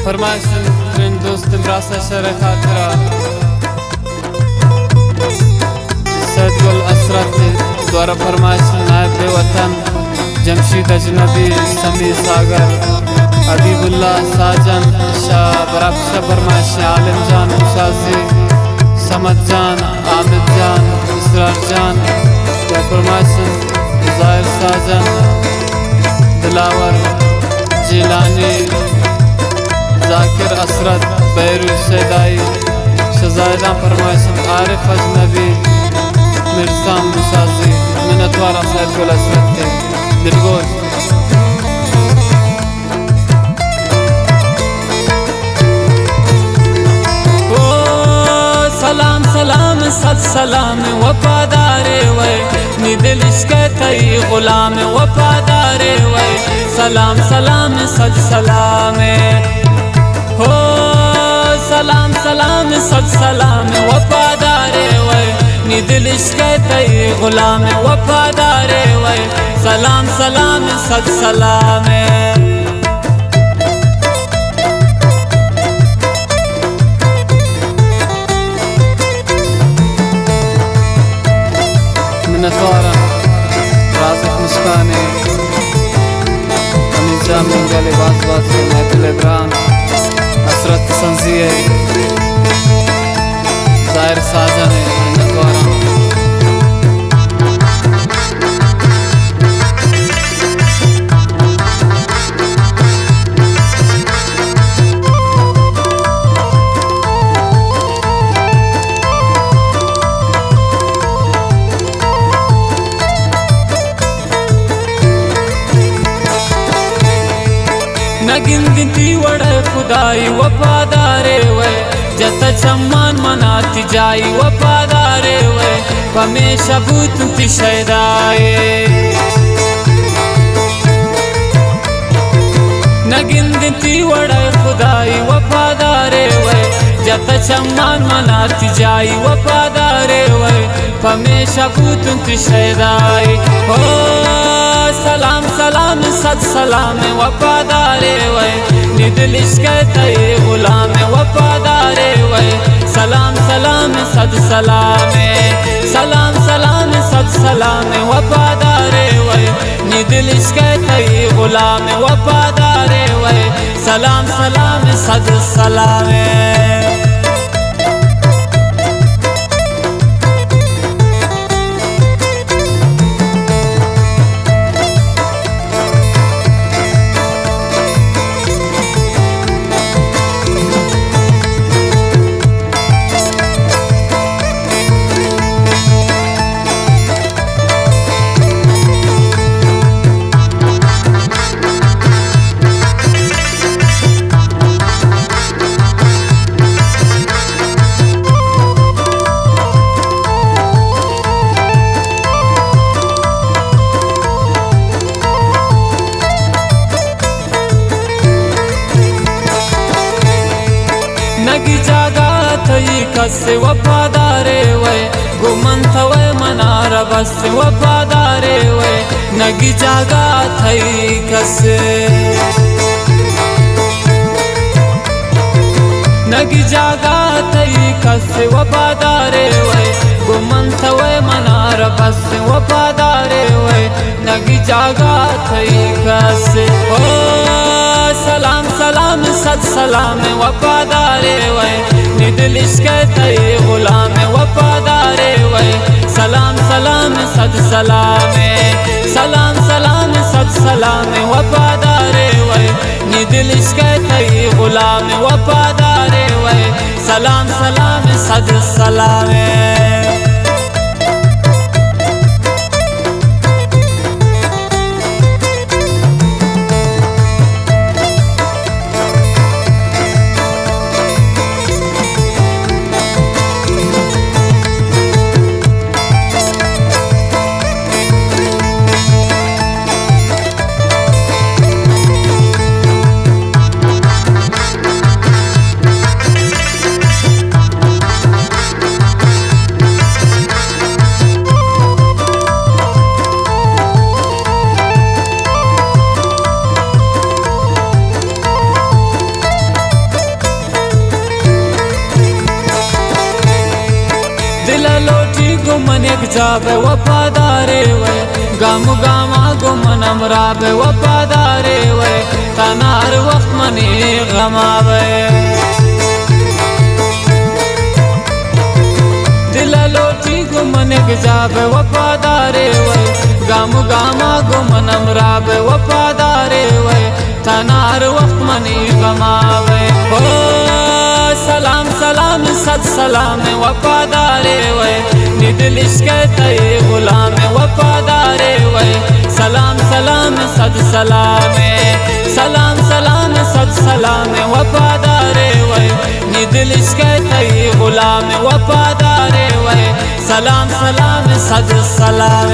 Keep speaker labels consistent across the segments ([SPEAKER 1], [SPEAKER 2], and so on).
[SPEAKER 1] फरमाइशन ट्रेन दोस्त रास्ता शर खातरा सैयद गुल असरत द्वारा फरमाइशन नायब वतन जमशीद अजनबी समी सागर अदीबुल्ला साजन शाह बराबशा फरमाइश आलिम जान मुसाजी समद जान आमिद जान इसरार जान या फरमाइशन ज़ाहिर साजन दिलावर जिलानी जाकिर असरत बैरू सैदाई शजायदा फरमाइशन आरिफ अजनबी मिर्जा मुसाजी मिन्नतवारा सैयद गुल असरत के दिलगोश
[SPEAKER 2] सलाम सलाम सद सलाम वफादारे वे नी दिल इश्क तई गुलाम वफादारे वे सलाम सलाम सद सलाम हो सलाम सलाम सद सलाम वफादारे वे नी दिल इश्क तई गुलाम वफादारे वे सलाम सलाम सद सलाम
[SPEAKER 1] मिन्नतवारा राज़िक मुस्काने अमीजा मंगल बात बात से महफिल इब्रान असरत संजिए ज़ाहिर साजन मिन्नतवारा
[SPEAKER 2] गिनती वड़े खुदाई वफादारे वे जत सम्मान मनाती जाई वफादारे वे हमेशा भूत शैदाए न गिनती वड़े खुदाई वफादारे वे जत सम्मान मनाती जाई वफादारे वे हमेशा भूत शैदाए हो सलाम सलाम सद सलाम वफादारे वे नी दिल इश्क तई गुलाम वफादारे वे सलाम सलाम सद सलाम सलाम सलाम सद सलाम वफादारे वे नी दिल इश्क तई गुलाम वफादारे वे सलाम सलाम सद सलाम नगी जागा थई कस वफादारे वे गुमन थवे मनार बस वफादारे वे नगी जागा थई कस नगी जागा थई कस वफादारे वे गुमन थवे मनार बस वफादारे वे नगी जागा थई कस ओ सलाम सलाम सद सलाम वफादारे वे नी दिल इश्क तई गुलाम वफादारे वे सलाम सलाम सद सलाम सलाम सलाम सद सलाम वफादारे वे नी दिल इश्क तई गुलाम वफादारे वे सलाम सलाम सद सलाम به وفاداره وی گامو گاما گمنم را به وفاداره وی تنار وقت منی غماوی دل لوٹی گمنگ جا به وفاداره وی گامو گاما گمنم را به وفاداره وی تنار وقت منی غماوی سلام سلام صد سلام وفاداره وی ندل عشق ای غلام وفاداره وی سلام سلام صد سلام سلام سلام صد سلام وفاداره وی ندل عشق ای غلام وفاداره وی سلام سلام صد سلام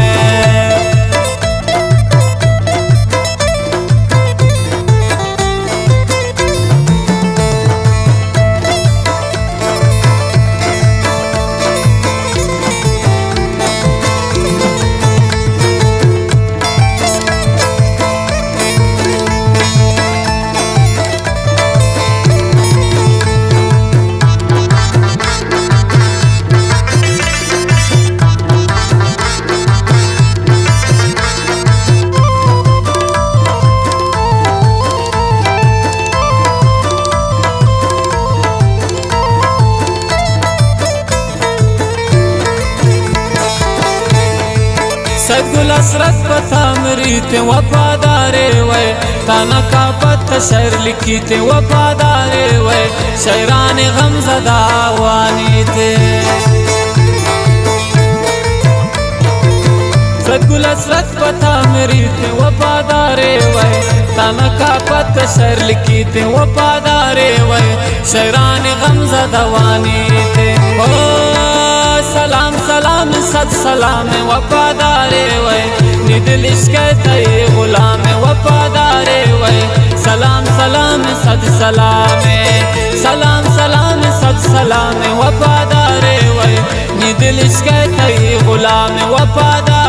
[SPEAKER 2] सदगुल असरत पथामरी ते वफादारे वै ताना का पत्त शहर लिखी ते वफादारे वै शहरान गमज़दा वानी थे सदगुल असरत पथामरी ते वफादारे वै ताना का पत्त शहर लिखी ते वफादारे वै शहरान गमज़दा वानी थे सलाम सलाम सद सलाम वफादारे वै निदल इश्क़ ई गुलाम वफादारे वै सलाम सलाम सद सलाम सलाम सलाम सद सलाम वफादारे वै निदल इश्क़ ई गुलाम वफादारे